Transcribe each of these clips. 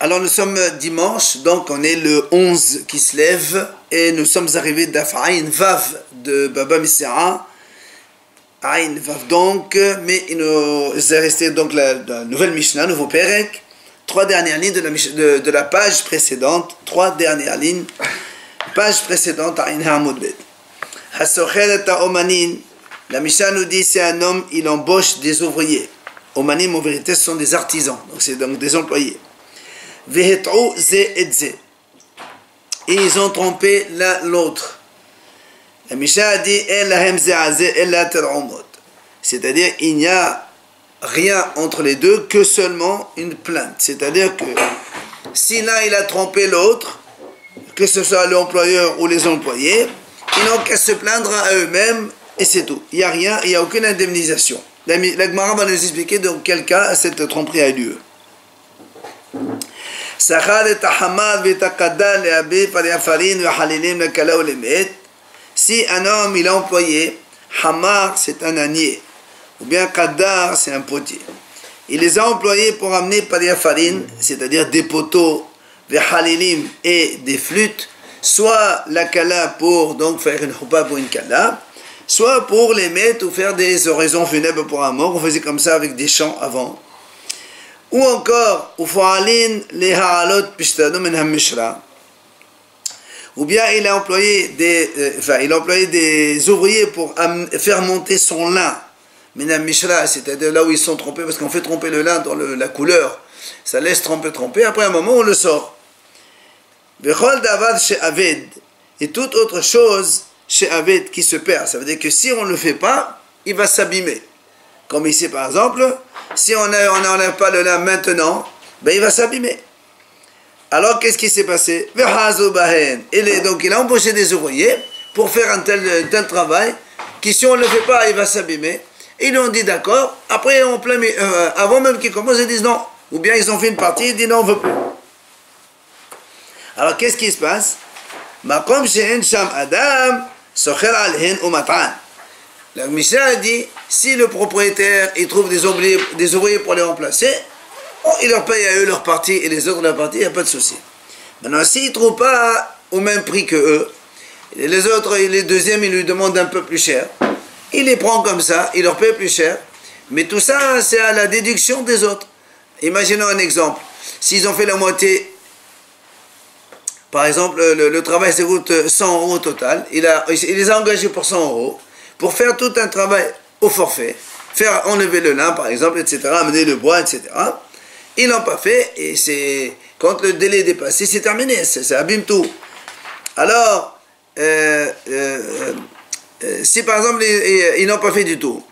Alors nous sommes dimanche, donc on est le 11 qui se lève et nous sommes arrivés d'Ain Vav de Baba Missera. Ain Vav donc, mais il nous est resté donc la nouvelle Mishnah, nouveau Perek, 3 dernières lignes de la page précédente, 3 dernières lignes, page précédente, Ain Hamud Bet. Hasochel ta Omanin, la Mishnah nous dit c'est un homme, il embauche des ouvriers. Omanim en vérité ce sont des artisans, donc c'est donc des employés. Et ils ont trompé l'un l'autre. La Mishnah a dit c'est-à-dire il n'y a rien entre les deux que seulement une plainte. C'est-à-dire que si l'un il a trompé l'autre, que ce soit l'employeur ou les employés, ils n'ont qu'à se plaindre à eux-mêmes et c'est tout. Il n'y a rien, il n'y a aucune indemnisation. La Gemara va nous expliquer dans quel cas cette tromperie a lieu. Si un homme il a employé Hamar, c'est un ânier, ou bien Kadar, c'est un potier, il les a employés pour amener paria farine, c'est-à-dire des poteaux, des halilim et des flûtes, soit la kala pour donc faire une choupa pour une kala, soit pour les mettre ou faire des oraisons funèbres pour un mort. On faisait comme ça avec des chants avant. Ou encore, ou bien il a employé des ouvriers pour faire monter son lin, c'est-à-dire là où ils sont trompés, parce qu'on fait tromper le lin dans la couleur, ça laisse tromper, après un moment on le sort. Et toute autre chose chez Aved qui se perd, ça veut dire que si on ne le fait pas, il va s'abîmer. Comme ici par exemple, si on n'enlève pas le lin maintenant, ben il va s'abîmer. Alors qu'est-ce qui s'est passé? Donc il a embauché des ouvriers pour faire un tel travail, qui si on ne le fait pas, il va s'abîmer. Ils lui ont dit d'accord, après avant même qu'ils commencent, ils disent non. Ou bien ils ont fait une partie, ils disent non, on ne veut plus. Alors qu'est-ce qui se passe? La Mishnah a dit, si le propriétaire il trouve des ouvriers pour les remplacer, il leur paye à eux leur partie et les autres leur partie, il n'y a pas de souci. Maintenant, s'il ne trouve pas au même prix que eux, les autres, les deuxièmes, ils lui demandent un peu plus cher, il les prend comme ça, il leur paye plus cher, mais tout ça, c'est à la déduction des autres. Imaginons un exemple, s'ils ont fait la moitié, par exemple, le travail ça coûte 100 € au total, il les a engagés pour 100 € pour faire tout un travail au forfait, faire enlever le lin par exemple, etc., amener le bois, etc. Ils n'ont pas fait et c'est quand le délai est dépassé, c'est terminé, ça abîme tout. Alors, si par exemple ils n'ont pas fait du tout,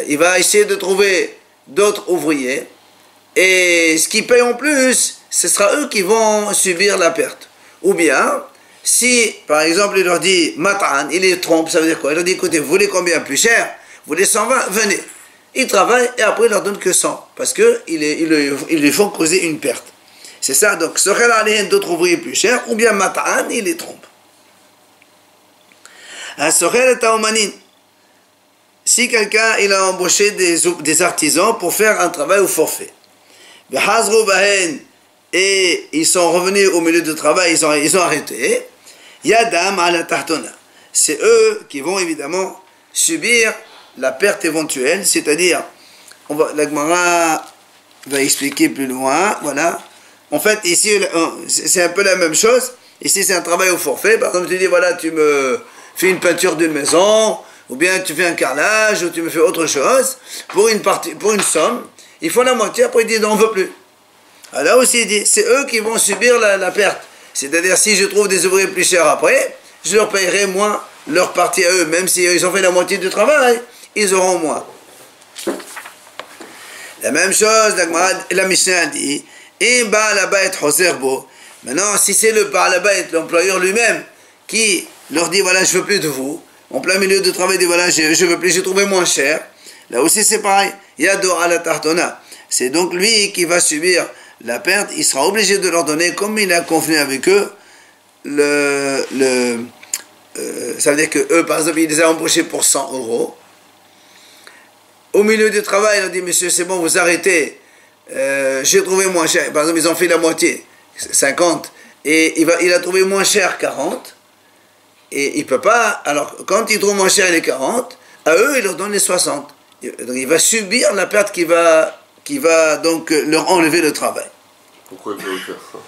il va essayer de trouver d'autres ouvriers et ce qu'ils payent en plus, ce sera eux qui vont subir la perte. Ou bien, si par exemple il leur dit Matan, il les trompe, ça veut dire quoi? Il leur dit écoutez, vous voulez combien plus cher? Vous voulez 120, venez. Ils travaillent et après ils leur donnent que 100 parce qu'ils lui font causer une perte. C'est ça, donc d'autres ouvriers plus chers, ou bien Matan, il les trompe. Si quelqu'un il a embauché des artisans pour faire un travail au forfait, et ils sont revenus au milieu de travail, ils ont arrêté, Yadam ala tahtona. C'est eux qui vont évidemment subir la perte éventuelle, c'est-à-dire, la Gemara va expliquer plus loin, voilà. En fait, ici, c'est un peu la même chose. Ici, c'est un travail au forfait. Par exemple, tu dis, voilà, tu me fais une peinture d'une maison, ou bien tu fais un carrelage, ou tu me fais autre chose, pour une somme. Il faut la moitié, après ils disent, non, on ne veut plus. Alors là aussi, il dit, c'est eux qui vont subir la perte. C'est-à-dire, si je trouve des ouvriers plus chers après, je leur payerai moins leur partie à eux, même s'ils ont fait la moitié du travail, ils auront moins. La même chose, la Mishnah dit, et Baal Habayit Hoser Bo. Maintenant, si c'est le Baal Habayit, l'employeur lui-même, qui leur dit, voilà, je ne veux plus de vous, en plein milieu de travail, il dit, voilà, je ne veux plus, j'ai trouvé moins cher. Là aussi, c'est pareil. Yado ala Tartona. C'est donc lui qui va subir la perte, il sera obligé de leur donner, comme il a convenu avec eux, ça veut dire que eux, par exemple, il les a embauchés pour 100 €. Au milieu du travail, il a dit, monsieur, c'est bon, vous arrêtez, j'ai trouvé moins cher. Par exemple, ils ont fait la moitié, 50, et il a trouvé moins cher 40, et il peut pas. Alors, quand il trouve moins cher les 40, à eux, il leur donne les 60. Donc, il va subir la perte qui va donc leur enlever le travail. Pourquoi il doit faire ça?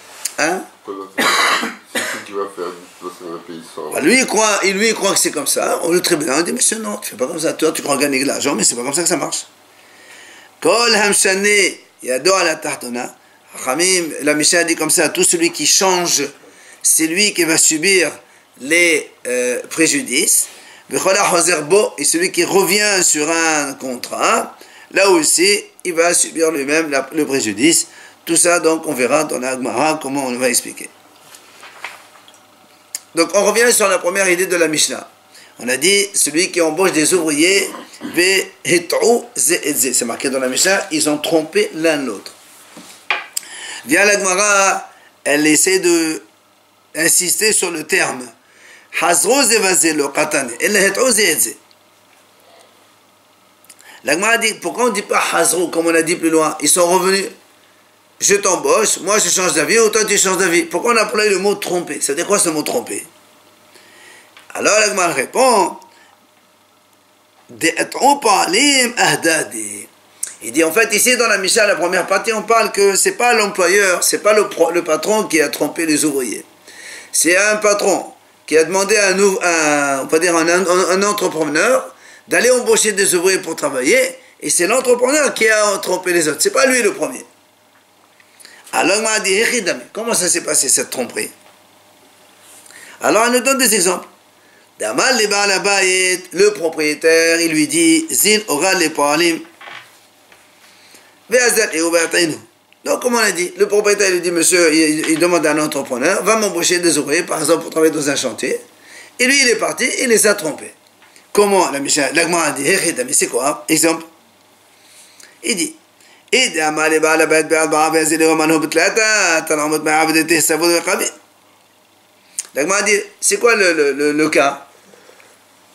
Hein? Pourquoi il doit faire ça? C'est ce qu'il va faire, de toute façon, un pays sans... Bah, lui, il croit que c'est comme ça. Le tribunal dit, monsieur, non, tu fais pas comme ça. Toi, tu crois gagner de l'argent, mais c'est pas comme ça que ça marche. Kol hamshane yado ala tahtona. La Mishnah dit comme ça, tout celui qui change, c'est lui qui va subir les préjudices. Et celui qui revient sur un contrat, là aussi, il va subir lui-même le préjudice. Tout ça, donc, on verra dans la Gemara comment on va expliquer. Donc, on revient sur la première idée de la Mishnah. On a dit, celui qui embauche des ouvriers, c'est marqué dans la Mishnah, ils ont trompé l'un l'autre. Via la Gemara, elle essaie d'insister sur le terme. La Gemara dit, pourquoi on ne dit pas Hazro, comme on a dit plus loin? Ils sont revenus. Je t'embauche, moi je change d'avis, ou toi tu changes d'avis. Pourquoi on a employé le mot tromper? Ça veut dire quoi ce mot tromper? Alors la Gemara répond, il dit en fait ici dans la Mishnah, la première partie, on parle que c'est pas l'employeur, c'est pas le patron qui a trompé les ouvriers. C'est un patron qui a demandé à un entrepreneur d'aller embaucher des ouvriers pour travailler, et c'est l'entrepreneur qui a trompé les autres. C'est pas lui le premier. Alors on m'a dit, comment ça s'est passé cette tromperie? Alors on nous donne des exemples. Le propriétaire, il lui dit, Zin aura les palim. Donc, comme on a dit, le propriétaire lui dit, monsieur, il demande à un entrepreneur, va m'embaucher des ouvriers, par exemple, pour travailler dans un chantier. Et lui, il est parti, il les a trompés. Comment la Mishnah, l'Agma a dit, mais c'est quoi? Exemple. Il dit, l'Agma a dit, c'est quoi le cas?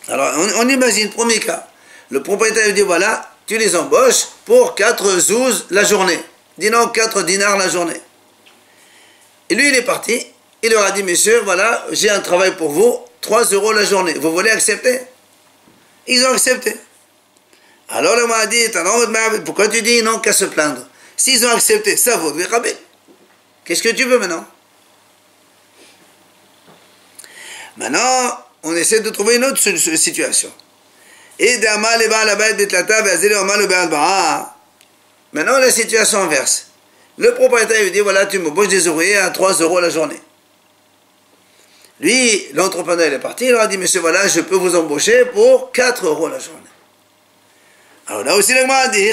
Alors, on imagine, premier cas. Le propriétaire lui dit, voilà, tu les embauches pour 4 zouz la journée. Disons 4 dinars la journée. Et lui, il est parti. Il leur a dit, messieurs, voilà, j'ai un travail pour vous, 3 euros la journée. Vous voulez accepter? Ils ont accepté. Alors, le m'a dit, pourquoi tu dis non qu'à se plaindre? S'ils ont accepté, ça vaut de rabais. Qu'est-ce que tu veux maintenant? Maintenant, on essaie de trouver une autre situation. Maintenant, la situation inverse. Le propriétaire lui dit, voilà, tu m'embauches des ouvriers à 3 euros la journée. Lui, l'entrepreneur, il est parti, il leur a dit, monsieur, voilà, je peux vous embaucher pour 4 euros la journée. Alors là aussi, le gars a dit,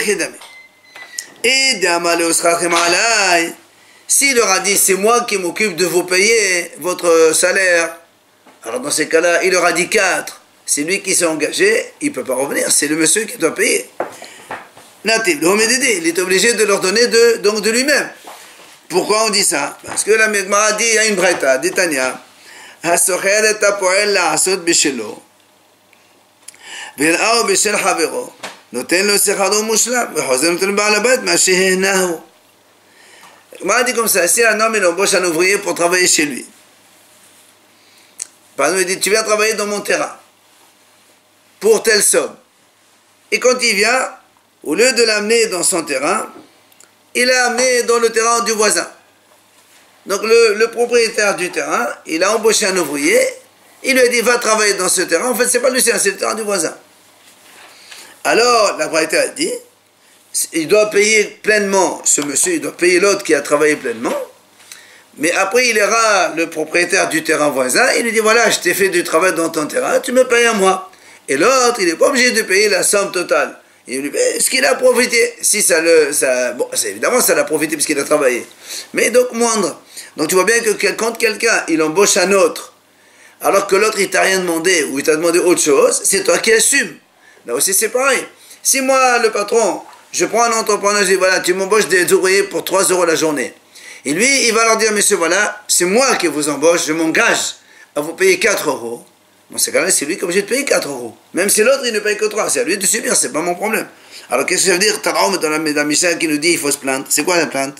s'il leur a dit, c'est moi qui m'occupe de vous payer votre salaire, alors dans ces cas-là, il leur a dit 4. C'est lui qui s'est engagé, il ne peut pas revenir, c'est le monsieur qui doit payer. Natif, il est obligé de leur donner donc de lui-même. Pourquoi on dit ça? Parce que la Gemara dit, il y a une braïta, dit Tanya, Gemara dit comme ça, si un homme il embauche un ouvrier pour travailler chez lui, par exemple, il dit, tu viens travailler dans mon terrain, pour telle somme. Et quand il vient, au lieu de l'amener dans son terrain, il l'a amené dans le terrain du voisin. Donc le propriétaire du terrain, il a embauché un ouvrier, il lui a dit, va travailler dans ce terrain. En fait, c'est pas le sien, c'est le terrain du voisin. Alors, la propriétaire a dit, il doit payer pleinement, ce monsieur, il doit payer l'autre qui a travaillé pleinement. Mais après, il ira le propriétaire du terrain voisin, il lui dit, voilà, je t'ai fait du travail dans ton terrain, tu me payes à moi. Et l'autre, il n'est pas obligé de payer la somme totale. Il lui dit, est-ce qu'il a profité? Si bon, évidemment, ça l'a profité parce qu'il a travaillé. Mais donc, moindre. Donc, tu vois bien que quand quelqu'un, il embauche un autre, alors que l'autre, il t'a rien demandé, ou il t'a demandé autre chose, c'est toi qui assumes. Là aussi, c'est pareil. Si moi, le patron, je prends un entrepreneur, je dis, voilà, tu m'embauches des ouvriers pour 3 euros la journée. Et lui, il va leur dire, monsieur, voilà, c'est moi qui vous embauche, je m'engage à vous payer 4 euros. Dans ces cas-là, c'est lui qui est obligé de payer 4 euros. Même si l'autre, il ne paye que 3. C'est à lui de subir, c'est pas mon problème. Alors, qu'est-ce que ça veut dire, Taraoum, dans la Mishnah qui nous dit il faut se plaindre? C'est quoi la plainte?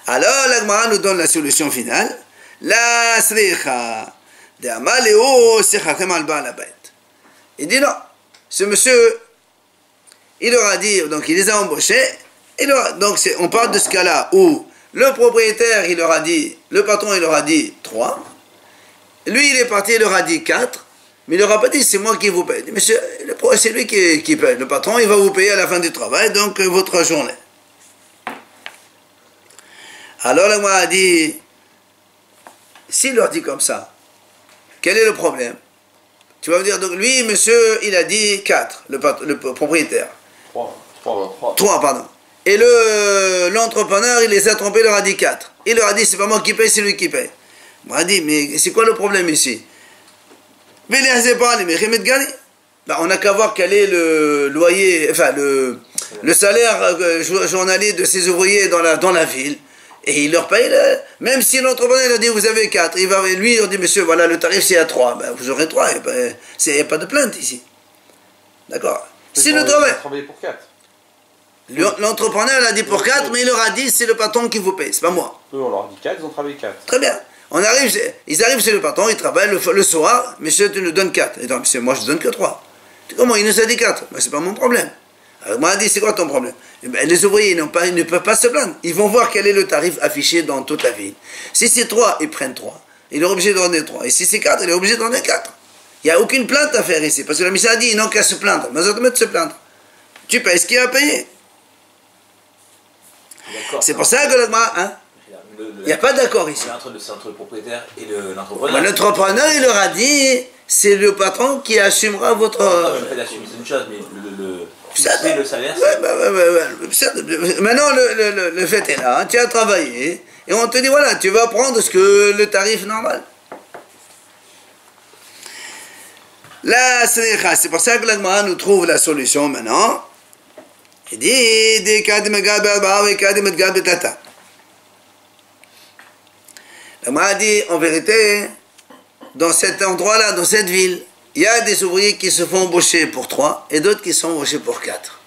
Alors, la Gemara nous donne la solution finale. La sricha de amaleo sechachem al baal habayit. Il dit non. Ce monsieur, il aura dit, donc il les a embauchés. Donc, on parle de ce cas-là où le propriétaire, il leur a dit, le patron, il leur a dit 3. Lui, il est parti, il leur a dit 4. Mais il leur a pas dit, c'est moi qui vous paye. Il dit, monsieur, c'est lui qui paye. Le patron, il va vous payer à la fin du travail, donc votre journée. Alors, là, moi, a dit, s'il leur dit comme ça, quel est le problème? Tu vas me dire, donc lui, monsieur, il a dit 4, le propriétaire. 3, pardon. Et l'entrepreneur, il les a trompés, il leur a dit 4. Il leur a dit, c'est pas moi qui paye, c'est lui qui paye. On a dit, mais c'est quoi le problème ici? Ben, on n'a qu'à voir quel est le loyer, enfin le salaire journalier de ces ouvriers dans la ville. Et il leur paye, même si l'entrepreneur a dit vous avez 4, lui il leur dit monsieur, voilà le tarif c'est à 3, ben, vous aurez 3, il n'y a pas de plainte ici. D'accord. Si le travail. Pour 4. L'entrepreneur l'a dit pour 4, mais il leur a dit c'est le patron qui vous paye, c'est pas moi. Eux on leur dit 4, ils ont travaillé 4. Très bien. Ils arrivent chez le patron, ils travaillent le soir, monsieur tu nous donnes 4. Et donc, monsieur, moi je ne donne que 3. Comment il nous a dit 4? Ben, c'est pas mon problème. Alors moi, il dit, c'est quoi ton problème? Eh ben, les ouvriers ils ne peuvent pas se plaindre. Ils vont voir quel est le tarif affiché dans toute la ville. Si c'est 3, ils prennent 3. Il est obligé de donner 3. Et si c'est 4, il est obligé de donner 4. Il n'y a aucune plainte à faire ici. Parce que la mission a dit, ils n'ont qu'à se plaindre. Mais ils doivent se plaindre. Tu payes ce qu'il y a à payer. C'est pour ça que il n'y a pas d'accord ici. C'est entre le propriétaire et l'entrepreneur. L'entrepreneur, il leur a dit, c'est le patron qui assumera votre... Le fait d'assumer, c'est une chose, mais le salaire... Maintenant, le fait est là, tu as travaillé, et on te dit, voilà, tu vas prendre le tarif normal. Là, c'est pour ça que l'Agmara nous trouve la solution maintenant. Il dit, des cas de Megal Berba et cas de Megal Betata. L'Agmara dit, en vérité, dans cet endroit-là, dans cette ville, il y a des ouvriers qui se font embaucher pour 3 et d'autres qui sont embauchés pour 4.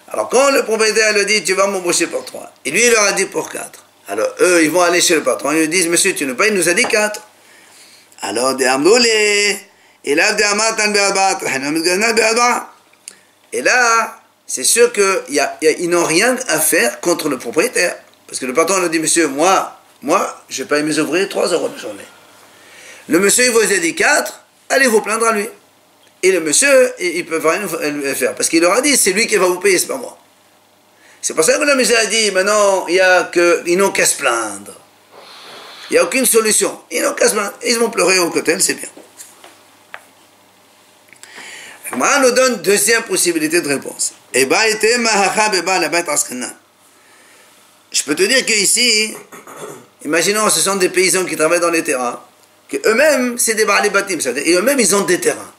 Alors quand le propriétaire le dit, tu vas m'embaucher pour 3, et lui il leur a dit pour 4. Alors eux, ils vont aller chez le patron, ils lui disent, monsieur, tu nous payes, il nous a dit 4. Alors, et là, c'est sûr qu'ils n'ont rien à faire contre le propriétaire. Parce que le patron leur dit, monsieur, moi, je paye mes ouvriers 3 euros de journée. Le monsieur, il vous a dit 4, allez vous plaindre à lui. Et le monsieur, il ne peut rien faire. Parce qu'il leur a dit, c'est lui qui va vous payer, c'est pas moi. C'est pour ça que le monsieur a dit, maintenant, ils n'ont qu'à se plaindre. Il n'y a aucune solution. Ils n'ont qu'à se plaindre. Ils vont pleurer au côté, c'est bien. On nous donne deuxième possibilité de réponse. Je peux te dire qu'ici, imaginons, ce sont des paysans qui travaillent dans les terrains, que eux-mêmes, c'est des Baalei Batim, et eux-mêmes, ils ont des terrains.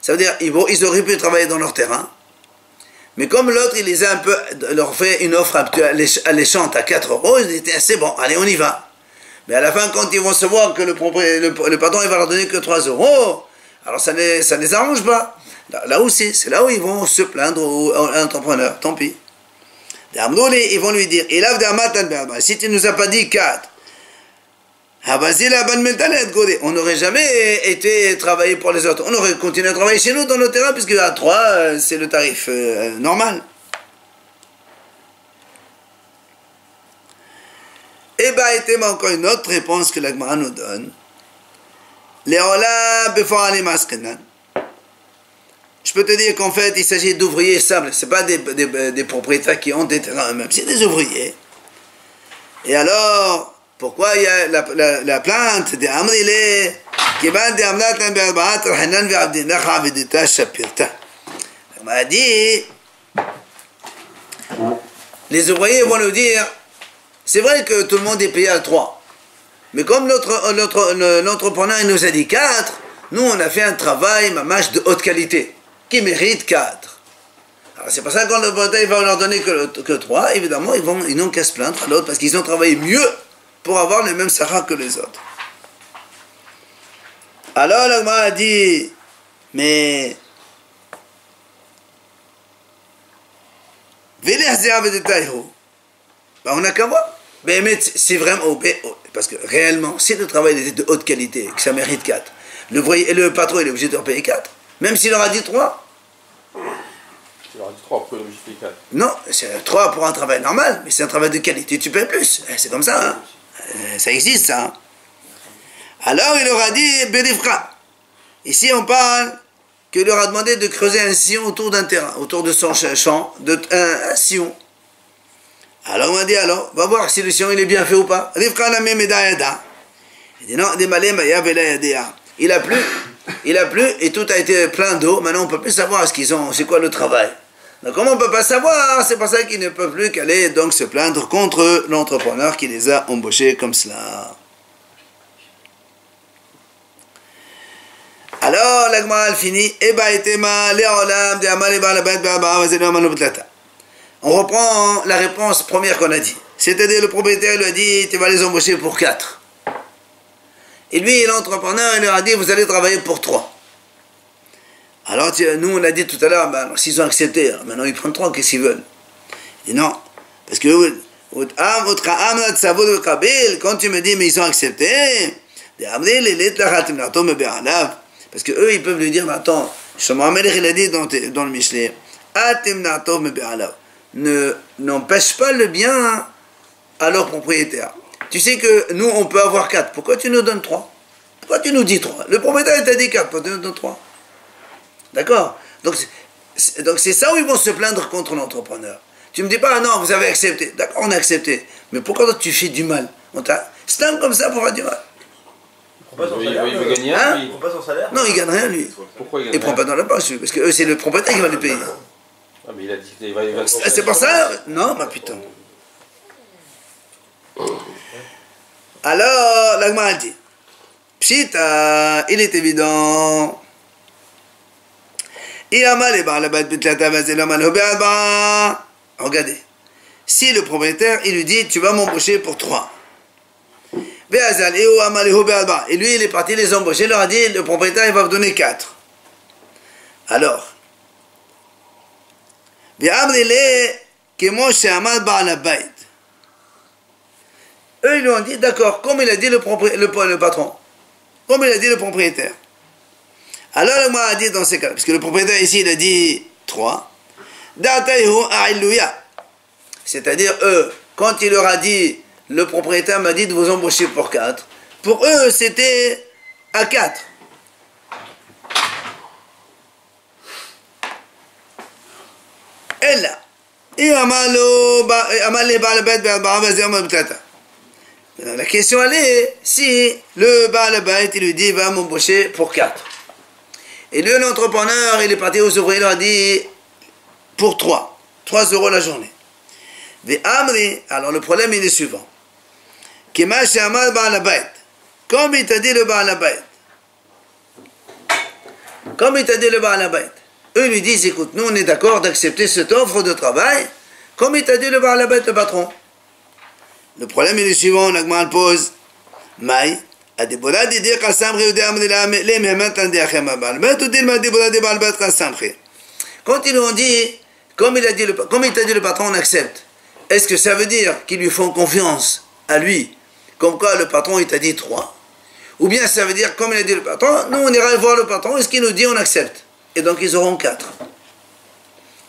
Ça veut dire, ils auraient pu travailler dans leur terrain, mais comme l'autre, il les a leur fait une offre alléchante à 4 euros, ils disaient, c'est bon, allez, on y va. Mais à la fin, quand ils vont se voir que le patron, il va leur donner que 3 euros, alors ça ne les arrange pas. Là aussi, c'est là où ils vont se plaindre à l'entrepreneur, tant pis. Ils vont lui dire, si tu ne nous as pas dit 4, on n'aurait jamais été travailler pour les autres. On aurait continué à travailler chez nous dans nos terrains, puisque à 3, c'est le tarif normal. Et bien, il y a encore une autre réponse que la Gemara nous donne. Je peux te dire qu'en fait, il s'agit d'ouvriers simples. Ce n'est pas des propriétaires qui ont des terrains eux-mêmes. C'est des ouvriers. Et alors, pourquoi il y a la plainte des Amrilé qui va des Amlat Lamberbat, Hanan Verabdinach Avidita Shapirta. On m'a dit, les ouvriers vont nous dire, c'est vrai que tout le monde est payé à 3. Mais comme l'entrepreneur il nous a dit 4, nous on a fait un travail, mamache, de haute qualité, qui mérite 4. Alors c'est pour ça que quand le propriétaire va leur donner que 3, évidemment, ils n'ont qu'à se plaindre à l'autre, parce qu'ils ont travaillé mieux pour avoir le même sahara que les autres. Alors la Gemara a dit, mais on n'a qu'à voir. Mais c'est vraiment, parce que réellement, si le travail était de haute qualité, que ça mérite 4, le patron il est obligé de leur payer 4, même s'il leur a dit 3. Tu leur as dit 3, pourquoi il est obligé de payer 4? Non, c'est 3 pour un travail normal, mais c'est un travail de qualité, tu payes plus. C'est comme ça, hein. Ça existe, ça. Hein. Alors il leur a dit, Bédifra. Ici on parle qu'il leur a demandé de creuser un sillon autour d'un terrain, autour de son champ, un sillon. Alors on a dit, alors, va voir si le sillon il est bien fait ou pas. Il dit non, il a plu et tout a été plein d'eau. Maintenant on ne peut plus savoir c'est quoi le travail. Donc comment on ne peut pas savoir? C'est pour ça qu'ils ne peuvent plus qu'aller donc se plaindre contre l'entrepreneur qui les a embauchés comme cela. Alors la Gemara finit, on reprend la réponse première qu'on a dit. C'est-à-dire le propriétaire lui a dit, tu vas les embaucher pour 4. Et lui, l'entrepreneur, il leur a dit, vous allez travailler pour 3. Alors nous, on a dit tout à l'heure, s'ils ont accepté, maintenant ils prennent 3, qu'est-ce qu'ils veulent? Il dit non, parce que quand tu me dis, mais ils ont accepté, parce que eux, ils peuvent lui dire, mais attends, il a dit dans le Michelet, n'empêche pas le bien à leur propriétaire. Tu sais que nous, on peut avoir 4. Pourquoi tu nous donnes 3? Pourquoi tu nous dis 3? Le propriétaire t'a dit 4, pourquoi tu nous donnes 3? D'accord? Donc c'est ça où ils vont se plaindre contre l'entrepreneur. Tu me dis pas, ah non, vous avez accepté. D'accord, on a accepté. Mais pourquoi toi, tu fais du mal? C'est un comme ça pour faire du mal. Il prend pas son salaire. Il veut gagner, Il prend pas son salaire. Non, il gagne rien, lui. Pourquoi il gagne Il prend pas dans la poche, parce que c'est le propriétaire qui va les payer. Ah, mais il a dit qu'il va C'est pour ça? Non, bah putain. Alors, la Gemara dit, Pshita, il est évident. Regardez. Si le propriétaire, il lui dit, tu vas m'embaucher pour 3. Et lui, il est parti les embaucher, il leur a dit, le propriétaire, il va vous donner 4. Alors, eux, ils lui ont dit, d'accord, comme il a dit le patron, comme il a dit le propriétaire. Alors, le m'a dit dans ces cas-là, parce que le propriétaire ici, il a dit 3. C'est-à-dire, eux, quand il leur a dit, le propriétaire m'a dit de vous embaucher pour 4, pour eux, c'était à 4. Et là, la question elle est, si le Baal Bayt il lui dit va m'embaucher pour 4. Et lui, l'entrepreneur, il est parti aux ouvriers, il leur a dit pour 3 € la journée. Alors le problème il est suivant. Comme il t'a dit le Baal Bayt, eux lui disent, écoute, nous on est d'accord d'accepter cette offre de travail, comme il t'a dit le Baal Bayt, le patron. Le problème est le suivant, la Gemara pose, Maï, quand ils ont dit, comme il t'a dit le patron, on accepte, est-ce que ça veut dire qu'ils lui font confiance à lui, comme quoi le patron il t'a dit 3, ou bien ça veut dire, comme il a dit le patron, nous on ira voir le patron, est-ce qu'il nous dit on accepte, et donc ils auront 4.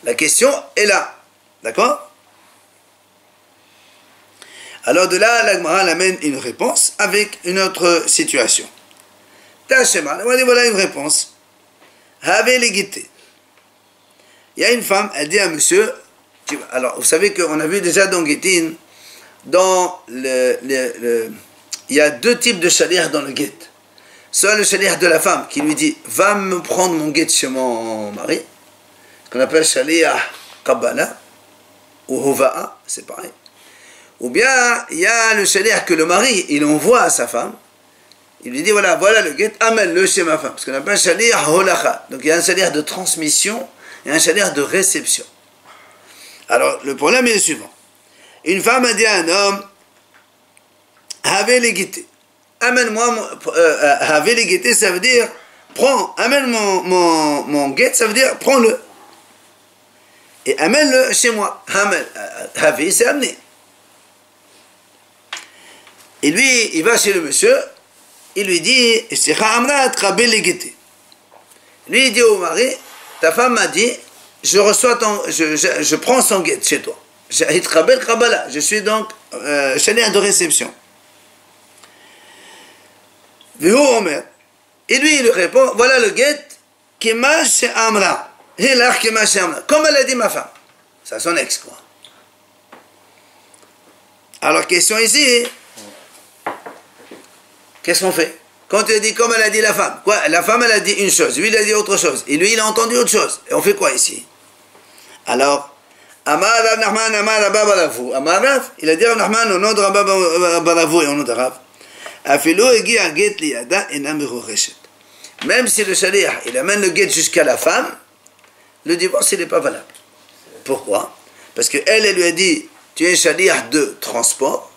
La question est là, d'accord? Alors de là, la Gemara amène une réponse avec une autre situation. Tachema, voilà une réponse. Have l'égité. Il y a une femme, elle dit à monsieur, alors vous savez qu'on a vu déjà dans Guetin, il y a 2 types de shaliach dans le guet. Soit le shaliach de la femme qui lui dit, va me prendre mon guet chez mon mari, ce qu'on appelle shaliach Kabbalah, ou Hova'a, c'est pareil. Ou bien, il y a le shaliach que le mari, il envoie à sa femme. Il lui dit, voilà le guet, amène-le chez ma femme. Parce qu'on appelle shaliach holacha. Donc il y a un shaliach de transmission et un shaliach de réception. Alors, le problème est le suivant. Une femme a dit à un homme, avez l'égité. amène-moi, Haveligete, ça veut dire, prends, amène mon guet, ça veut dire, prends-le. Et amène-le chez moi. Havi, c'est amener. Et lui, il va chez le monsieur, il lui dit, lui, il dit au mari, ta femme m'a dit, je prends son guet chez toi. Je suis donc shaliach de réception. Et lui, il lui répond, voilà le guet, Kimash Amra. Comme elle a dit ma femme. C'est son ex, quoi. Alors, question ici, qu'est-ce qu'on fait? Quand tu dis comme elle a dit la femme, quoi? La femme, elle a dit une chose, lui, il a dit autre chose, et lui, il a entendu autre chose. Et on fait quoi ici? Alors, Amar Rav Nachman, Amar Rabba Baravu. Amar Rav, il a dit Rav Nachman au nom de Rabba Baravu et au nom de Rav. Afilo egi aget liyada enam meroreshet. Même si le shaliach, il amène le guet jusqu'à la femme, le divorce, il n'est pas valable. Pourquoi? Parce qu'elle lui a dit, tu es un shaliach de transport.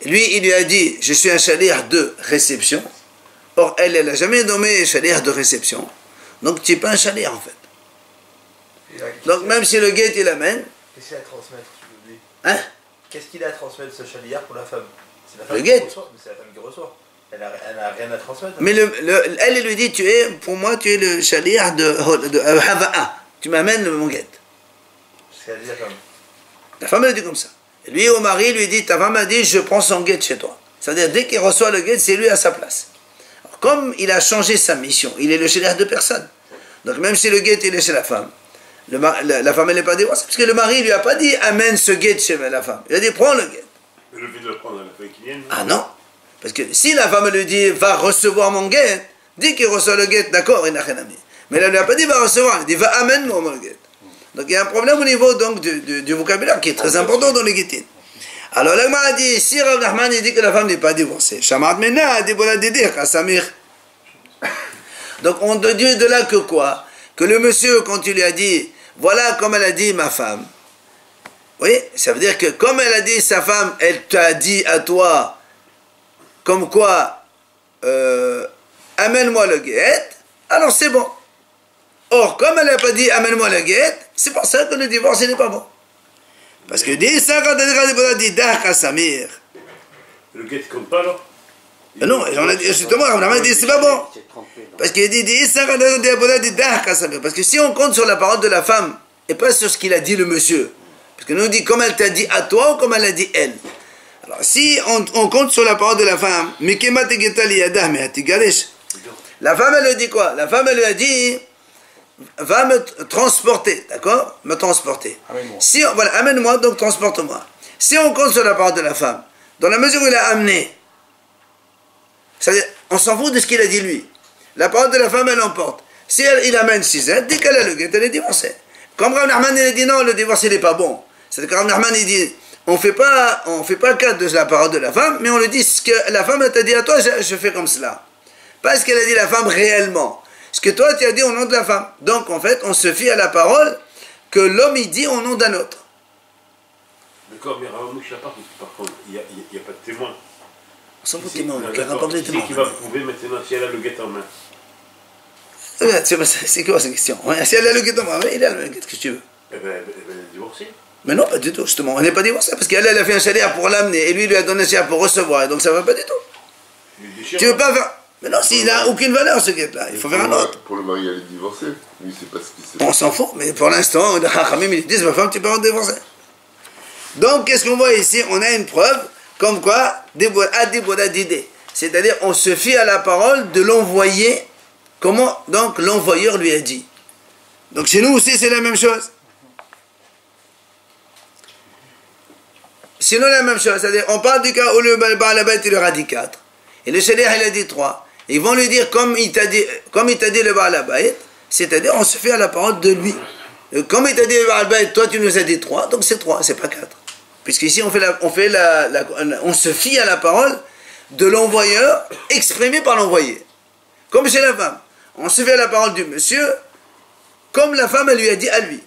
Lui, il lui a dit, je suis un shaliach de réception. Or, elle n'a jamais nommé shaliach de réception. Donc, tu n'es pas un shaliach, en fait. Donc, même si le guet, il l'amène... Qu'est-ce qu'il a à transmettre, tu lui? Hein? Qu'est-ce qu'il a à transmettre, ce shaliach, pour la femme? C'est la Le femme guet. qui reçoit, mais c'est la femme qui reçoit. Elle n'a rien à transmettre. Mais elle lui dit, pour moi, tu es le shaliach de Hava'a. Tu m'amènes mon guet. C'est ce qu'elle a dit la femme. La femme, elle dit comme ça. Et lui, au mari, lui dit, ta femme a dit, je prends son guet chez toi. C'est-à-dire, dès qu'il reçoit le guet, c'est lui à sa place. Alors, comme il a changé sa mission, il est le shaliach de personne. Donc, même si le guet, il est chez la femme, la femme, elle n'est pas divorcée. Parce que le mari, lui a pas dit, amène ce guet chez la femme. Il a dit, prends le guet. Mais le fait de le prendre, elle a fait qu'il vienne. Ah non. Parce que si la femme lui dit, va recevoir mon guet, dès qu'il reçoit le guet, d'accord, il n'a rien à dire. Mais elle ne lui a pas dit, va recevoir, elle dit, va amène-moi mon guet. Donc il y a un problème au niveau donc, du vocabulaire qui est très important dans les guettines. Alors l'Agma a dit, si Rav Nachman dit que la femme n'est pas divorcée, Shamat Mena a dit, donc on déduit de là que quoi? Que le monsieur, quand il lui a dit, voilà comme elle a dit ma femme, oui, ça veut dire que comme elle a dit sa femme, elle t'a dit à toi, comme quoi, amène-moi le guet, alors c'est bon. Or, comme elle n'a pas dit amène-moi le guet, c'est pour ça que le divorce n'est pas bon. Parce que dit ça quand elle dit Dach Samir. Le guet ne compte pas alors? Non, on a dit justement, on a dit c'est pas bon. Parce qu'il dit ça quand elle dit Dach Samir. Parce que si on compte sur la parole de la femme et pas sur ce qu'il a dit le monsieur, parce que nous on dit comme elle t'a dit à toi ou comme elle a dit elle. Alors si on compte sur la parole de la femme, la femme elle lui dit quoi? La femme elle lui a dit va me transporter, d'accord? Me transporter. Amène-moi. Si voilà, amène-moi, donc transporte-moi. Si on compte sur la parole de la femme, dans la mesure où il a amené, c'est-à-dire, on s'en fout de ce qu'il a dit lui. La parole de la femme, elle emporte. Si il amène 6 ans, dès qu'elle a le guet, elle est divorcée. Comme Rav Nachman, il a dit non, le divorce, il n'est pas bon. C'est-à-dire que Rav Nachman, il dit, on fait pas cas de la parole de la femme, mais on lui dit ce que la femme, elle t'a dit à toi, je fais comme cela. Pas ce qu'elle a dit la femme réellement. Ce que toi tu as dit au nom de la femme. Donc en fait, on se fie à la parole que l'homme il dit au nom d'un autre. D'accord, mais Rav Mouch, par contre, il n'y a pas de témoin. On s'en fout de témoin, Non, on a rapporté des qui témoins. c'est qui va prouver maintenant si elle a le guet en main? C'est quoi cette question? Si elle a le guet en main, il a le guet, qu'est-ce que tu veux? Eh ben, elle est divorcée. Mais non, pas du tout, justement. Elle n'est pas divorcée parce qu'elle a fait un shaliach pour l'amener et lui a donné un shaliach pour recevoir. Donc ça ne va pas du tout. Il déchire, Tu veux pas faire. Mais non, s'il n'a aucune valeur ce guet-là, il faut faire un autre. Pour le mari, elle est divorcée. Lui, c'est pas ce qu'il sait. On s'en fout, mais pour l'instant, les Chachamim ils disent ma femme, tu peux en divorcer. Donc, qu'est-ce qu'on voit ici? On a une preuve comme quoi, c'est-à-dire on se fie à la parole de l'envoyé, comment donc l'envoyeur lui a dit. Donc chez nous aussi c'est la même chose. Sinon la même chose, c'est-à-dire on parle du cas où le Baal Bayt il leur a dit 4, et le shaliach il a dit 3. Ils vont lui dire comme il t'a dit le Baal Bayt, c'est-à-dire on se fie à la parole de lui. Comme il t'a dit le Baal Bayt, toi tu nous as dit 3, donc c'est 3, c'est pas 4. Puisqu'ici on se fie à la parole de l'envoyeur exprimée par l'envoyé. Comme chez la femme. On se fie à la parole du monsieur comme la femme elle lui a dit à lui.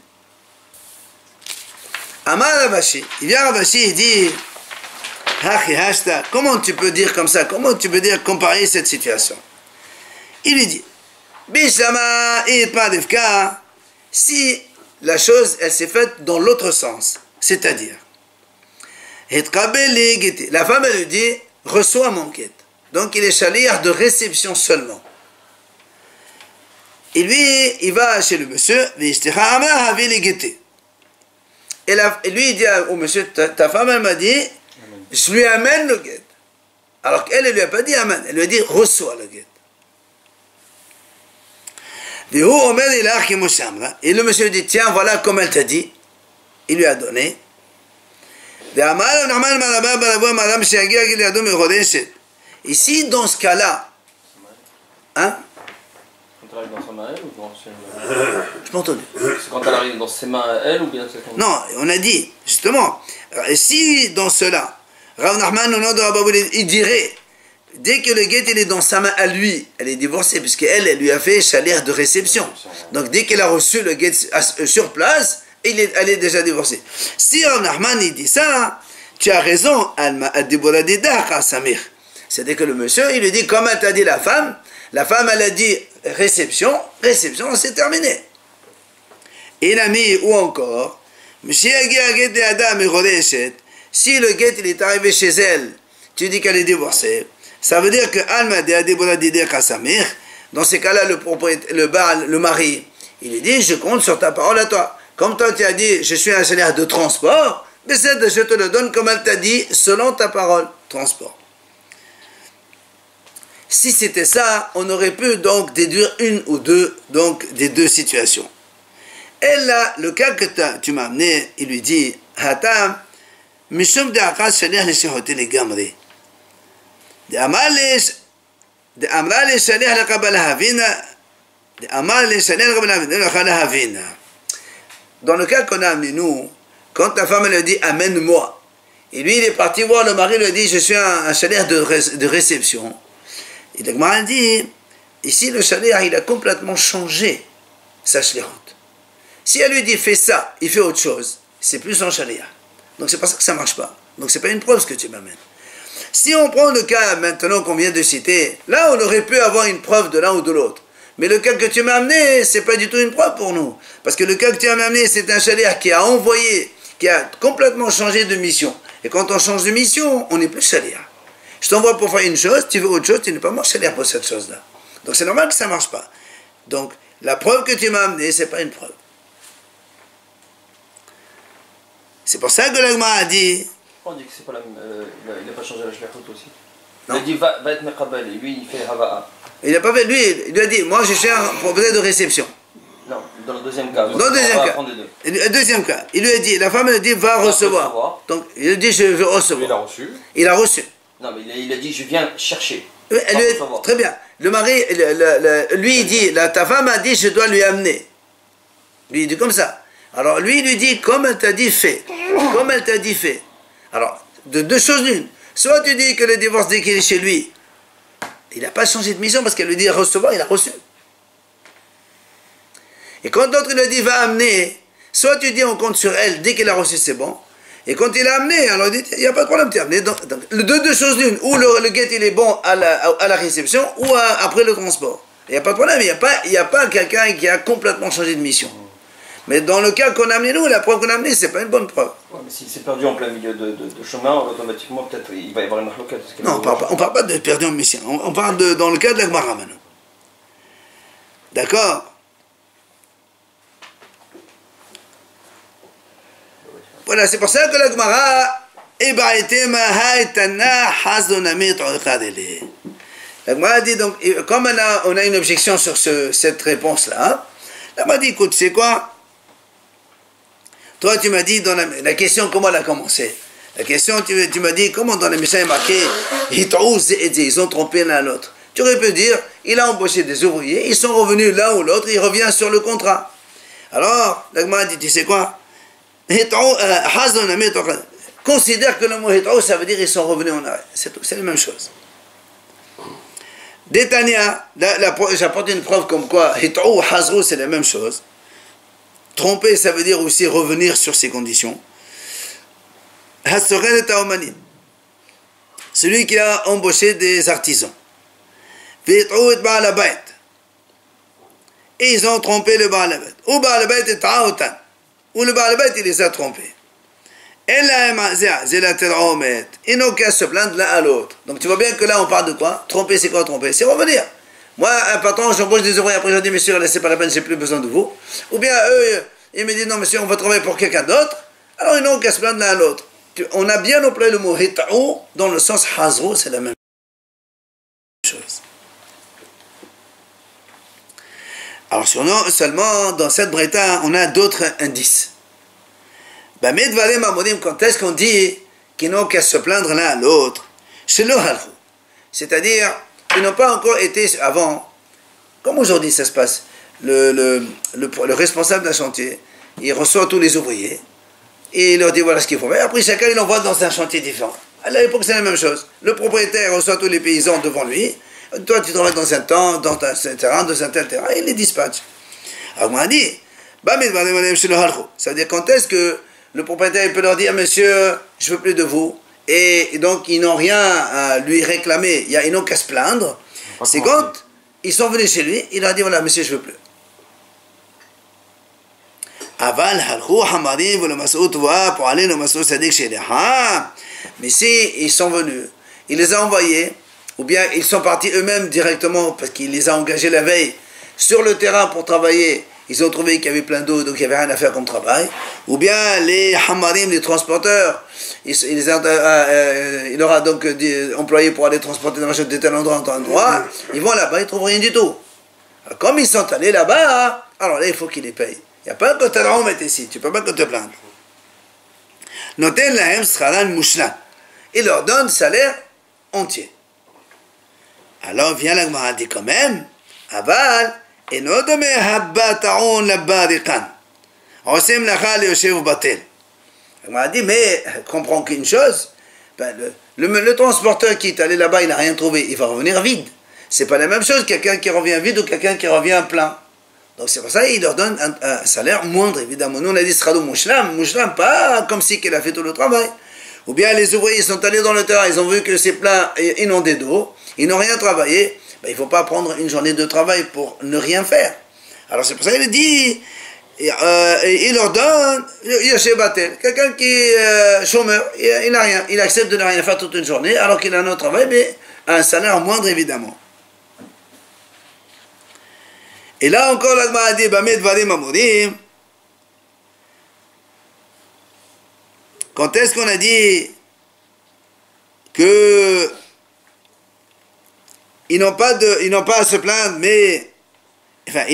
Amar Ravashi, il vient Ravashi et dit Comment tu peux dire comme ça? Comment tu peux dire comparer cette situation? Il lui dit, si la chose, elle s'est faite dans l'autre sens, c'est-à-dire, la femme, elle lui dit, reçois mon guet. Donc il est shaliach de réception seulement. Et lui, il va chez le monsieur, et lui, il dit au monsieur, ta femme, elle m'a dit, je lui amène le guet. Alors qu'elle, elle lui a pas dit amen, elle lui a dit, reçois le guet. Et le monsieur dit, tiens, voilà comme elle t'a dit. Il lui a donné. Ici, dans ce cas-là, hein? Quand elle arrive dans sa main à elle ou dans ses mains? Je m'ai entendu. C'est quand elle arrive dans ses mains à elle ou bien c'est quand... Non, on a dit, justement, si dans cela, Rav Nachman, au nom de Rabba, il dirait, dès que le guet il est dans sa main à lui, elle est divorcée, puisqu'elle lui a fait shaliach de réception. Donc dès qu'elle a reçu le guet sur place, elle est déjà divorcée. Si Rav Nachman il dit ça, tu as raison, c'est-à-dire que le monsieur, il lui dit, comme elle t'a dit la femme elle a dit réception, c'est terminé. Et il a mis, ou encore, si le guet il est arrivé chez elle, tu dis qu'elle est divorcée, ça veut dire que dans ces cas-là, le mari, il lui dit, je compte sur ta parole à toi. Comme toi tu as dit, je suis un shaliach de transport, mais je te le donne comme elle t'a dit, selon ta parole, transport. Si c'était ça, on aurait pu donc déduire une ou deux donc des deux situations. Et là, le cas que tu m'as amené, il lui dit, Hatam, Mishum de Akas shaliach le shehote le gamri. De Amar le shaliach le kabal havina. De Amar le shaliach le kabal havina. Dans le cas qu'on a amené nous, quand ta femme elle dit amène-moi, et lui il est parti voir le mari, il lui dit je suis un shaliach de réception. Et le Gemara dit ici le shaliach il a complètement changé sa shlichut. Si elle lui dit fais ça, il fait autre chose, c'est plus son shaliach. Donc c'est pour ça que ça marche pas. Donc c'est pas une preuve ce que tu m'amènes. Si on prend le cas maintenant qu'on vient de citer, là on aurait pu avoir une preuve de l'un ou de l'autre. Mais le cas que tu m'as amené, c'est pas du tout une preuve pour nous. Parce que le cas que tu m'as amené, c'est un shaliach qui a envoyé, qui a complètement changé de mission. Et quand on change de mission, on n'est plus shaliach. Je t'envoie pour faire une chose, tu veux autre chose, tu n'es pas mon shaliach pour cette chose-là. Donc c'est normal que ça ne marche pas. Donc la preuve que tu m'as amenée, c'est pas une preuve. C'est pour ça que l'Agma a dit... On dit que c'est pas la même... il n'a pas changé la shlichut aussi. Non. Il a dit va être meqabel, et lui il fait hava'a. Il n'a pas fait, lui, il lui a dit, moi je suis un propriétaire de réception. Non, dans le deuxième cas. Dans le deuxième cas. Le deuxième cas, il lui a dit, la femme lui a dit, va recevoir. Donc il a dit, je veux recevoir. Il a reçu. Il a reçu. Non, mais il a dit, je viens chercher. Très bien. Le mari, lui, il dit, ta femme a dit, je dois lui amener. Lui, il dit comme ça. Alors lui, il lui dit, comme elle t'a dit, fais. Comme elle t'a dit, fais. Alors, de deux choses l'une. Soit tu dis que le divorce, dès qu'il est chez lui, il n'a pas changé de mission parce qu'elle lui dit recevoir, il a reçu. Et quand l'autre lui dit va amener, soit tu dis on compte sur elle, dès qu'elle a reçu c'est bon. Et quand il a amené, alors il dit il n'y a pas de problème, tu as amené. Donc, deux choses l'une, ou le guet il est bon à la réception, ou après le transport. Il n'y a pas de problème, il n'y a pas quelqu'un qui a complètement changé de mission. Mais dans le cas qu'on a amené nous, la preuve qu'on a amenée, c'est pas une bonne preuve. Ouais, mais s'il s'est perdu en plein milieu de chemin, automatiquement peut-être il va y avoir une mahloquette. Non, on parle pas de perdu en mission. On parle dans le cas de la Gemara maintenant. D'accord? Voilà, c'est pour ça que la Gemara la Gemara dit donc, comme on a une objection sur cette réponse-là, la Gemara dit écoute, c'est quoi? Toi, tu m'as dit, dans la question, comment elle a commencé? La question, tu m'as dit, comment dans la Mishnah il est marqué, ils ont trompé l'un l'autre. Tu aurais pu dire, il a embauché des ouvriers, ils sont revenus l'un ou l'autre, il revient sur le contrat. Alors, la Gemara dit, tu sais quoi? Considère que le mot hit'ou, ça veut dire ils sont revenus en arrière. C'est tout, c'est la même chose. Détania, j'apporte une preuve comme quoi hit'ou, hazrou, c'est la même chose. Tromper, ça veut dire aussi revenir sur ses conditions. celui qui a embauché des artisans. Et ils ont trompé le Baal Habet. Ou Baal Habet est ta'autan. Ou le Baal Habet, il les a trompés. Ils n'ont qu'à se plaindre l'un à l'autre. Donc tu vois bien que là on parle de quoi? Tromper, c'est quoi tromper? C'est revenir. Moi, un patron, j'embauche des ouvriers, après je dis, monsieur, laissez pas la peine, j'ai plus besoin de vous. Ou bien eux, ils me disent, non monsieur, on va travailler pour quelqu'un d'autre. Alors ils n'ont qu'à se plaindre l'un à l'autre. On a bien employé le mot hita'u dans le sens hazru, c'est la même chose. Alors seulement dans cette breta, on a d'autres indices. Ben, quand est-ce qu'on dit qu'ils n'ont qu'à se plaindre l'un à l'autre? C'est-à-dire, ils n'ont pas encore été avant, comme aujourd'hui ça se passe, le responsable d'un chantier, il reçoit tous les ouvriers, et il leur dit voilà ce qu'il faut faire, après chacun il l'envoie dans un chantier différent. À l'époque c'est la même chose, le propriétaire reçoit tous les paysans devant lui, toi tu travailles dans un temps, dans un terrain, dans un tel terrain, et il les dispatche. Alors on a dit, ça veut dire quand est-ce que le propriétaire il peut leur dire monsieur, je veux plus de vous, et donc ils n'ont rien à lui réclamer, ils n'ont qu'à se plaindre. C'est quand ils sont venus chez lui, il leur dit voilà monsieur je veux plus. Mais si ils sont venus, il les a envoyés, ou bien ils sont partis eux-mêmes directement parce qu'il les a engagés la veille sur le terrain pour travailler. Ils ont trouvé qu'il y avait plein d'eau, donc il n'y avait rien à faire comme travail. Ou bien les hamarim, les transporteurs, il aura donc employés pour aller transporter des machines de tel endroit à tel endroit. Ils vont là-bas, ils ne trouvent rien du tout. Alors, comme ils sont allés là-bas, alors là, il faut qu'ils les payent. Il n'y a pas que tu as mettre ici, tu ne peux pas que te plaindre. Noten lahem scharan mushlan. Il leur donne salaire entier. Alors vient la Gemara dit quand même, aval, et non de me habba ta'on la bariqan. Osem lacha le yoshev batel. La Gemara dit, mais comprends qu'une chose, ben, le transporteur qui est allé là-bas, il n'a rien trouvé, il va revenir vide. C'est pas la même chose, quelqu'un qui revient vide ou quelqu'un qui revient plein. Donc c'est pour ça qu'il leur donne un salaire moindre, évidemment. Nous on a dit Sradou Mouchlam, pas comme si qu'il a fait tout le travail. Ou bien les ouvriers sont allés dans le terrain, ils ont vu que c'est plein et inondé d'eau, ils n'ont rien travaillé, ben, il ne faut pas prendre une journée de travail pour ne rien faire. Alors c'est pour ça qu'il dit, il leur donne, Yoshe Batel, quelqu'un qui est chômeur, il n'a rien, il accepte de ne rien faire toute une journée, alors qu'il a un autre travail, mais un salaire moindre évidemment. Et là encore, la Gemara a dit, Bamed Varim Amorim. Quand est-ce qu'on a dit que ils n'ont pas à se plaindre, mais enfin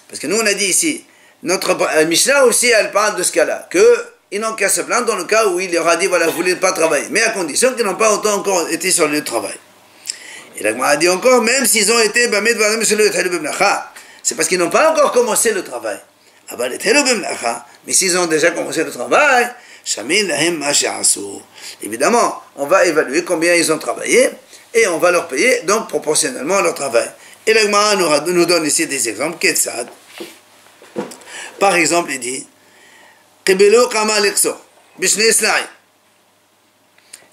parce que nous on a dit ici, notre Mishnah aussi elle parle de ce cas-là, que ils n'ont qu'à se plaindre dans le cas où il leur a dit voilà, vous ne voulez pas travailler, mais à condition qu'ils n'ont pas autant encore été sur le lieu de travail. Et la Gemara a dit encore, même s'ils ont été Bamed Varim c'est parce qu'ils n'ont pas encore commencé le travail. Mais s'ils ont déjà commencé le travail, évidemment, on va évaluer combien ils ont travaillé et on va leur payer donc proportionnellement à leur travail. Et la Gemara nous donne ici des exemples. Par exemple, il dit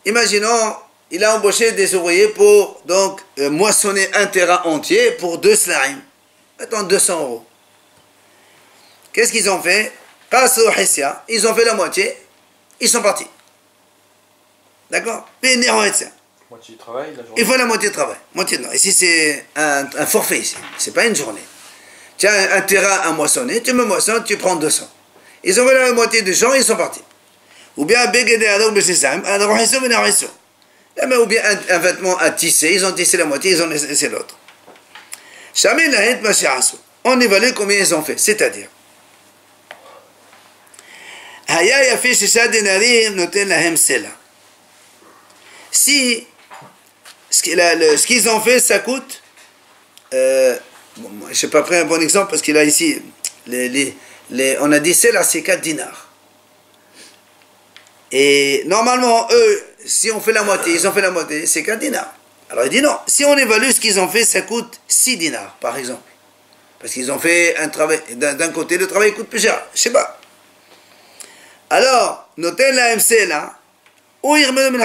imaginons, il a embauché des ouvriers pour donc moissonner un terrain entier pour 2 sla'im. Mettons 200 euros. Qu'est-ce qu'ils ont fait? Ils ont fait la moitié, ils sont partis. D'accord? Moitié du travail, la journée. Il faut la moitié de travail. Moitié de... Ici, c'est un forfait, ici. C'est pas une journée. Tu as un terrain à moissonner, tu me moissonnes, tu prends 200. Ils ont fait la moitié des gens, ils sont partis. Ou bien, ou bien un vêtement à tisser, ils ont tissé la moitié, ils ont laissé l'autre. On évalue combien ils ont fait, c'est-à-dire si ce qu'ils ont fait ça coûte je n'ai pas pris un bon exemple parce qu'il a ici on a dit c'est 4 dinars et normalement eux si on fait la moitié, ils ont fait la moitié, c'est 4 dinars. Alors il dit non, si on évalue ce qu'ils ont fait, ça coûte 6 dinars, par exemple. Parce qu'ils ont fait un travail, d'un côté, le travail coûte plus cher, je sais pas. Alors, notez la MC là, ou il remet le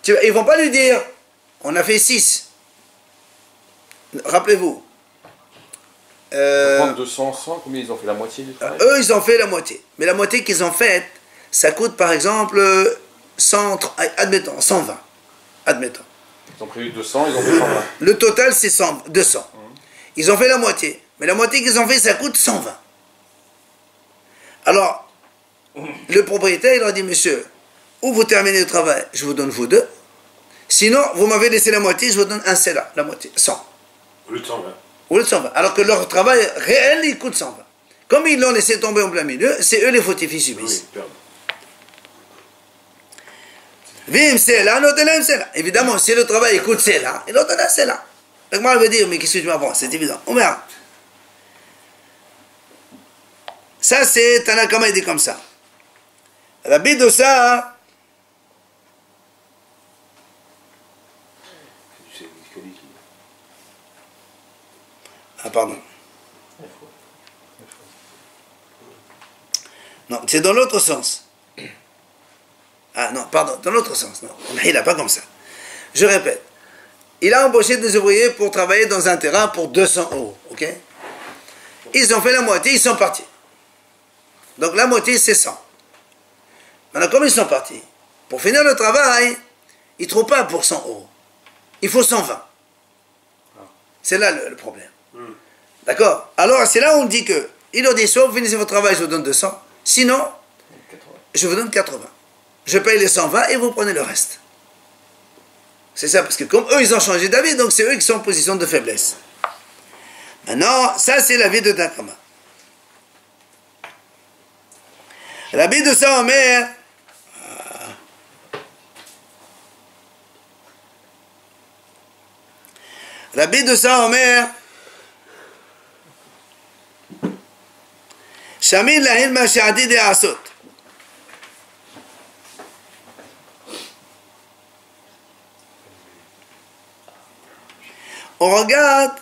Ils ne vont pas lui dire, on a fait 6. Rappelez-vous. Prendre 200, 100, combien ils ont fait la moitié du travail? Eux, ils ont fait la moitié. Mais la moitié qu'ils ont faite, ça coûte par exemple 100, admettons, 120. Admettons. Ils ont prévu 200, ils ont fait 120. Le total, c'est 200. Ils ont fait la moitié. Mais la moitié qu'ils ont fait, ça coûte 120. Alors, le propriétaire, il leur dit, monsieur, ou vous terminez le travail, je vous donne vous 2. Sinon, vous m'avez laissé la moitié, je vous donne un cela, la moitié, 100. Au lieu de 120. Au lieu de 120. Alors que leur travail réel, il coûte 120. Comme ils l'ont laissé tomber en plein milieu, c'est eux les fautifs, ils subissent. Oui, perdre. Vim, c'est là, évidemment, si le travail coûte c'est là, il donne c'est là. Donc moi, je veux dire, mais qu'est-ce que tu m'apprends? C'est évident. On verra. Ça, c'est Tanakama, il dit comme ça. Rabbi Dosa, C'est Nicolas qui... ah, pardon. Non, c'est dans l'autre sens. Ah non, pardon, dans l'autre sens. Non, mais il n'a pas comme ça. Je répète. Il a embauché des ouvriers pour travailler dans un terrain pour 200 €. Ok? Ils ont fait la moitié, ils sont partis. Donc la moitié, c'est 100. Maintenant, comme ils sont partis, pour finir le travail, ils ne trouvent pas pour 100 €. Il faut 120. C'est là le problème. D'accord? Alors, c'est là où on dit que, il leur dit, soit vous finissez votre travail, je vous donne 200. Sinon, je vous donne 80. Je paye les 120 et vous prenez le reste. C'est ça, parce que comme eux, ils ont changé d'avis, donc c'est eux qui sont en position de faiblesse. Maintenant, ça, c'est l'avis de Takama. L'avis de sa mère. L'avis de sa mère. Shamil lahil ma sha'adi de asot. On regarde.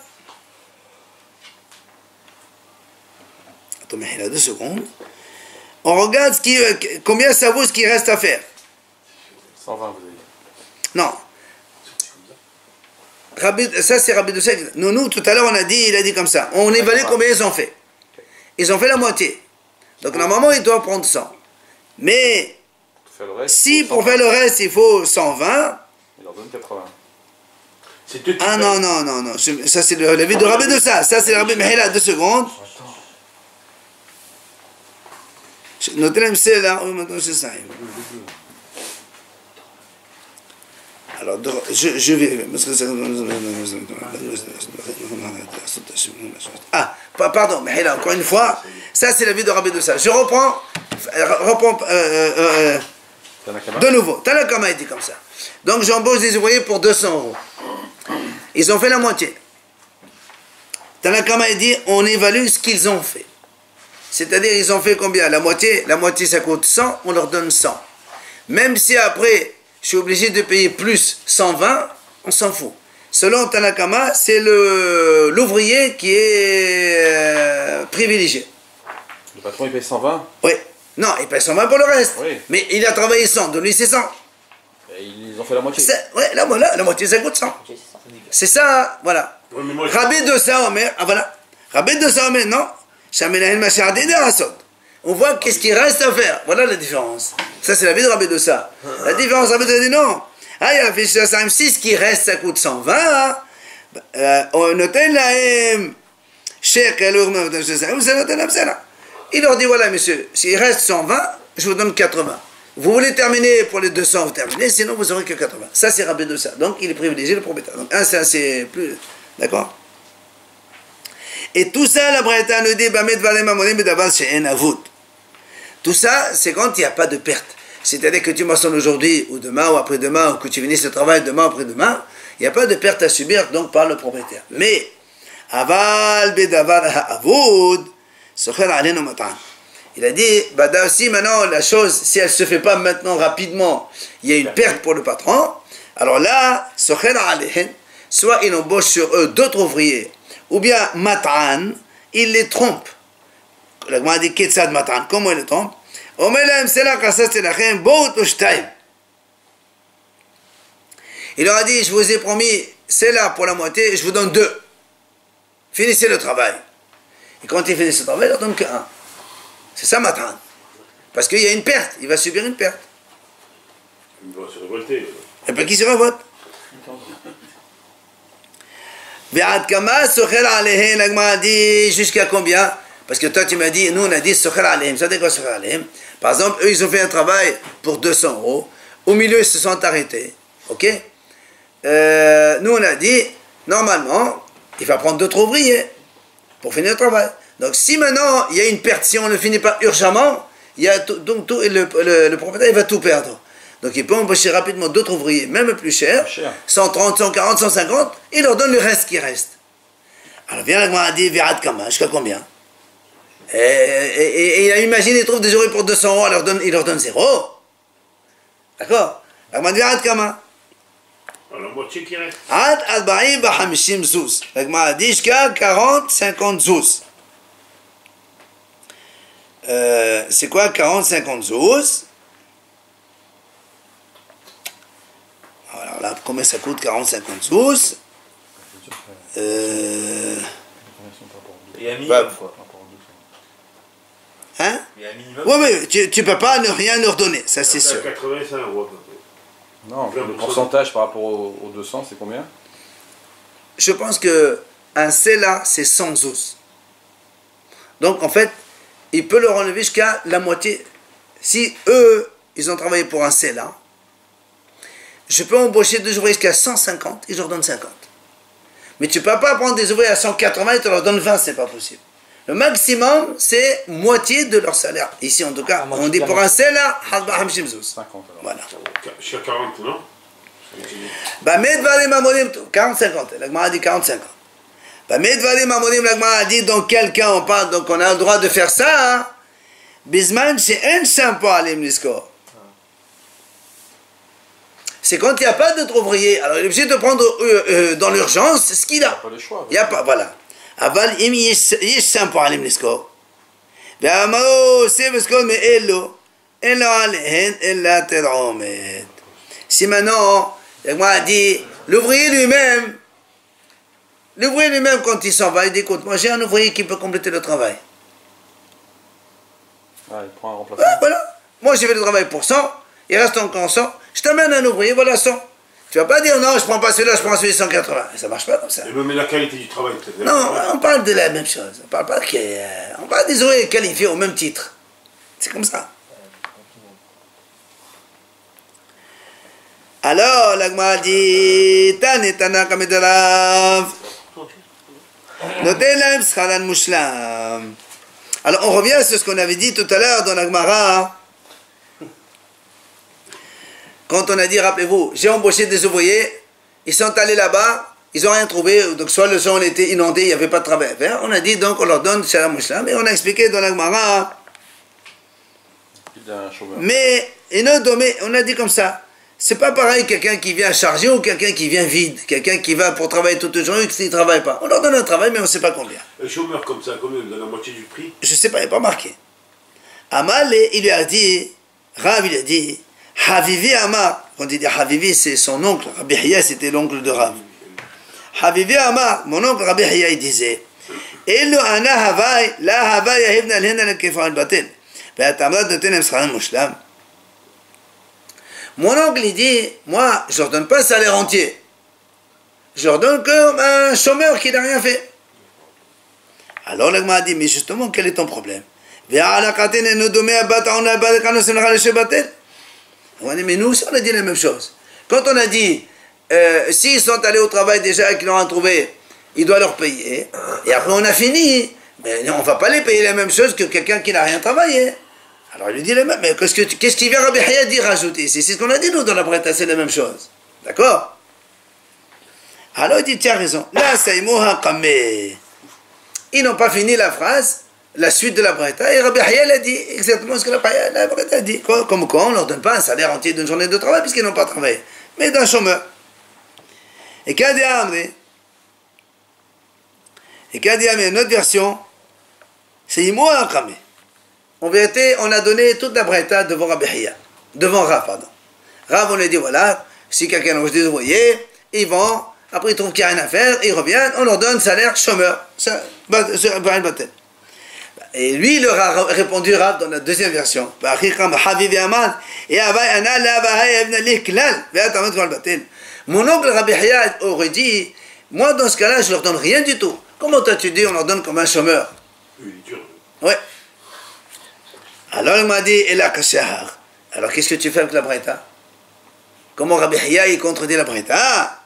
Attends, mais il a 2 secondes. On regarde combien ça vaut ce qui reste à faire. 120, vous avez dit. Non. Ça, c'est Rabbi Dosa. Nous, tout à l'heure, il a dit comme ça. On évalue combien ils ont fait. Ils ont fait la moitié. Donc, normalement, ils doivent prendre 100. Mais, si pour faire le reste, il faut 120. Il leur donne 80. Ah non. Ça, c'est l'avis de Rabbi Dosa. Ça, c'est Rabbi Mehila. 2 secondes. Notez c'est là. Alors, je vais. Ah, pardon, mais là, encore une fois, ça c'est l'avis de Rabbi Dosa. Je reprends de nouveau. Tanakama a dit comme ça. Donc j'embauche des ouvriers pour 200 €. Ils ont fait la moitié. Tanakama a dit, on évalue ce qu'ils ont fait. C'est-à-dire, ils ont fait combien? La moitié ça coûte 100, on leur donne 100. Même si après, je suis obligé de payer plus 120, on s'en fout. Selon Tanakama, c'est l'ouvrier qui est privilégié. Le patron, il paye 120? Oui. Non, il paye 120 pour le reste. Oui. Mais il a travaillé 100, donc lui c'est 100. Et ils ont fait la moitié. Oui, là, voilà, la moitié ça coûte 100. C'est ça, voilà. Ouais, Rabbi Dosa Omer, ah voilà. Rabbi Dosa Omer, non. On voit qu'est-ce qui reste à faire. Voilà la différence. Ça, c'est la vie de Rabbi Dosa. La différence, Rabbi Dosa dit non. Ah, il y a la fiche 6 qui reste, ça coûte 120. On note là, il leur dit voilà, monsieur, s'il reste 120, je vous donne 80. Vous voulez terminer pour les 200, vous terminez, sinon vous n'aurez que 80. Ça, c'est Rabbi Dosa. Donc, il est privilégié, le propriétaire. Donc, ça, c'est plus. D'accord? Et tout ça, la Braïta nous dit, tout ça, c'est quand il n'y a pas de perte. C'est-à-dire que tu moissonnes aujourd'hui, ou demain, ou après-demain, ou que tu finisses le travail demain, ou après-demain, il n'y a pas de perte à subir, donc par le propriétaire. Mais, aval bedavar ha'avoud, il a dit, si maintenant la chose, si elle ne se fait pas maintenant rapidement, il y a une perte pour le patron, alors là, soit il embauche sur eux d'autres ouvriers, ou bien mat'an, il les trompe. La Gemara dit Ketsad mat'an, comment il les trompe? Il leur a dit, je vous ai promis, c'est là pour la moitié, je vous donne 2. Finissez le travail. Et quand il finit ce travail, il leur donne que 1. C'est ça, Matran. Parce qu'il y a une perte, il va subir une perte. Il va se révolter. Et puis qui se révolte? L'agma dit jusqu'à combien? Parce que toi tu m'as dit, nous on a dit Sokhel Alehem. Ça veut dire quoi Sokhel Alehem? Par exemple, eux ils ont fait un travail pour 200 €. Au milieu ils se sont arrêtés. Ok? Nous on a dit, normalement, il va prendre d'autres ouvriers pour finir le travail. Donc si maintenant il y a une perte, si on ne finit pas urgemment, il y a le propriétaire il va tout perdre. Donc il peut embaucher rapidement d'autres ouvriers, même plus chers, 130, 140, 150, et il leur donne le reste qui reste. Alors vient l'agma a dit, Virat Kama, jusqu'à combien? Et il a imaginé, il trouve des ouvriers pour 200 €, il leur donne 0. D'accord? L'agma dit, Virat Kama. Alors, la moitié qui reste. Ad Al-Ba'im Bahamishim Zouz. L'agma a dit jusqu'à 40, 50 zouz. C'est quoi 40, 50 zouz? Alors là, combien ça coûte 40, 50 zouz? Il y a un minimum, Bah, quoi. Hein? Il y a un minimum. Oui, mais tu peux pas ne rien leur donner, ça c'est sûr. 85 €. Non, le pourcentage par rapport aux 200, c'est combien? Je pense que un Sela, c'est 100 zouz. Donc en fait, il peut leur enlever jusqu'à la moitié. Si eux, ils ont travaillé pour un Sela, je peux embaucher deux ouvriers jusqu'à 150 et je leur donne 50. Mais tu ne peux pas prendre des ouvriers à 180 et tu leur donnes 20, c'est pas possible. Le maximum, c'est moitié de leur salaire. Ici, en tout cas, on dit pour un Sela, 50 alors. voilà. Jusqu'à 40, non? Bah, Medvarim Amorim, 40-50. L'agma a dit 40-50. Bah, Medvarim Amorim, l'agma a dit dans quel cas on parle, donc on a le droit de faire ça. Hein? Bisman, c'est un simple alim l'iscore. C'est quand il n'y a pas d'autre ouvrier. Alors il est obligé de prendre dans l'urgence ce qu'il a. Pas le choix. Il n'y a pas, voilà. Aval, im yish simple alim l'iscore. Bah, Amaro, c'est parce qu'on met Ello. Ello alehen, ella ter'omet. Si maintenant, l'agma a dit, l'ouvrier lui-même, quand il s'en va, il dit, écoute, moi j'ai un ouvrier qui peut compléter le travail. Ah, il prend un remplaçant. Ah, voilà. Moi j'ai fait le travail pour 100, il reste encore 100, je t'amène un ouvrier, voilà 100. Tu vas pas dire, non, je prends pas celui-là, je prends celui de 180. Ça marche pas comme ça. Et même la qualité du travail, peut-être. Non, on parle de la même chose. On parle pas on parle des ouvriers qualifiés au même titre. C'est comme ça. Alors, l'agma dit, Tane Tanaka Medarav. Notelem Schalan Mushlam. Alors, on revient sur ce qu'on avait dit tout à l'heure dans l'Agmara. Quand on a dit, rappelez-vous, j'ai embauché des ouvriers, ils sont allés là-bas, ils n'ont rien trouvé, donc soit le sol était inondé, il n'y avait pas de travail à faire. On a dit, donc, on leur donne Schalan Mushlam, et on a expliqué dans l'Agmara. Mais, on a dit comme ça. C'est pas pareil quelqu'un qui vient charger ou quelqu'un qui vient vide. Quelqu'un qui va pour travailler toute la journée et qui ne travaille pas. On leur donne un travail, mais on ne sait pas combien. Un chômeur comme ça, combien? Dans la moitié du prix? Je ne sais pas, il n'est pas marqué. Amal, il lui a dit, Rav, il a dit, Havivi Amar. Quand il dit Havivi, c'est son oncle. Rabbi Hiya, c'était l'oncle de Rav. Havivi Amar, mon oncle Rabbi Hiya, il disait, Elu ana havai, la havai yahibna alhena la kifa al-batil. Ve'atamrat notenem schalan mushlam. Mon oncle, il dit, moi, je ne leur donne pas un salaire entier. Je leur donne comme un chômeur qui n'a rien fait. Alors, l'agma a dit, mais justement, quel est ton problème? On a dit, mais nous aussi, on a dit la même chose. Quand on a dit, s'ils sont allés au travail déjà et qu'ils n'ont rien trouvé, il doit leur payer. Et après, on a fini. Mais on ne va pas les payer la même chose que quelqu'un qui n'a rien travaillé. Alors il lui dit, mais qu'est-ce qu'il vient Rabbi Hiya dire, rajouter ici? C'est ce qu'on a dit nous dans la Breta, c'est la même chose. D'accord? Alors il dit, tiens raison. Là, Saïmouha Kameh. Ils n'ont pas fini la phrase, la suite de la Breta, et Rabbi Hiya a dit exactement ce que la Breta a dit. Comme quoi, on ne leur donne pas un salaire entier d'une journée de travail, puisqu'ils n'ont pas travaillé, mais d'un chômeur. Et Kadi Amri, une autre version, Saïmouha Kameh. En vérité, on a donné toute la Breta devant Rabbi Hiya, devant Rav, pardon. Rav, on lui a dit, voilà, Si quelqu'un embauche des ouvriers, ils vont, après ils trouvent qu'il n'y a rien à faire, ils reviennent, on leur donne salaire chômeur. Et lui, il leur a répondu Rav dans la deuxième version. Mon oncle Rabbi Haya aurait dit, moi dans ce cas-là, je leur donne rien du tout. Comment t'as-tu dit, on leur donne comme un chômeur? Ouais. Alors il m'a dit, et la kashahar. Alors qu'est-ce que tu fais avec la Braïta? Comment Rabbi Haya il contredit la Braïta?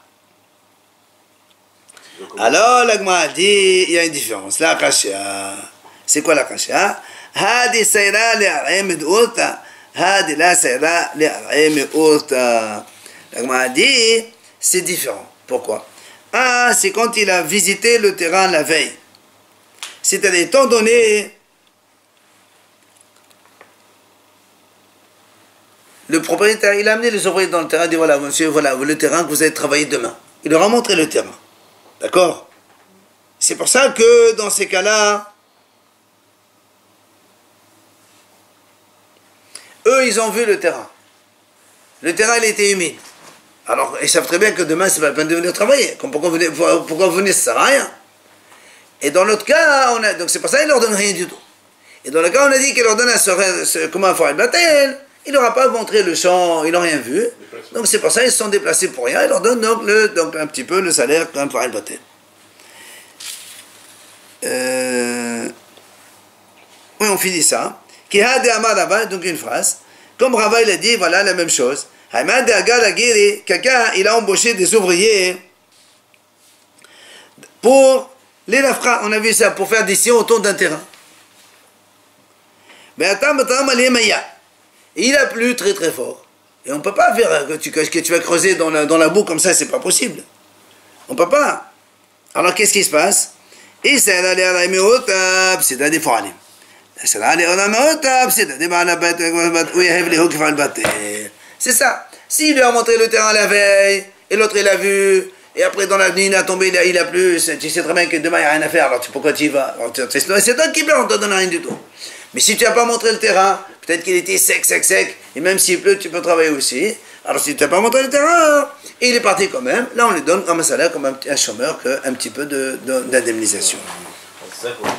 Alors l'Agma a dit, il y a une différence. La kashahar. C'est quoi la kasha? Hadi sayra li'ar'im ud'urta. Hadi la sayra li'ar'im ud'urta. L'Agma a dit, c'est différent. Pourquoi? Ah, c'est quand il a visité le terrain la veille. C'est-à-dire, étant donné, le propriétaire, il a amené les ouvriers dans le terrain, il dit, voilà, monsieur, voilà, le terrain que vous allez travailler demain. Il leur a montré le terrain. D'accord? C'est pour ça que, dans ces cas-là, eux, ils ont vu le terrain. Le terrain, il était humide. Alors, ils savent très bien que demain, c'est pas la peine de venir travailler. Pourquoi vous venez, ça sert à rien. Et dans l'autre cas, donc c'est pour ça qu'ils leur donnent rien du tout. Et dans le cas, on a dit qu'ils leur donnent comment faire le bâtel, il leur a pas montré le champ, ils n'ont rien vu. Donc c'est pour ça qu'ils se sont déplacés pour rien. Ils leur donnent donc un petit peu le salaire comme faire le bâtel. Oui, on finit ça. Qui a de Amar Rava, donc une phrase. Comme Rava, il a dit, voilà la même chose. Quelqu'un, il a embauché des ouvriers pour les lafra, on a vu ça, pour faire des sillons autour d'un terrain. Mais il a plu très très fort. Et on ne peut pas faire que tu vas creuser dans la boue comme ça, c'est pas possible. On ne peut pas. Alors qu'est-ce qui se passe? C'est-à-dire faut aller. C'est ça. S'il lui a montré le terrain la veille, et l'autre il a vu, et après dans la nuit il a tombé, il a plu, tu sais très bien que demain il n'y a rien à faire, alors pourquoi tu y vas? C'est toi qui pleure, on ne te donne rien du tout. Mais si tu n'as pas montré le terrain, peut-être qu'il était sec, et même s'il pleut, tu peux travailler aussi. Alors si tu n'as pas montré le terrain, il est parti quand même, là on lui donne comme un salaire, comme un chômeur, un petit peu d'indemnisation. C'est ça, quoi.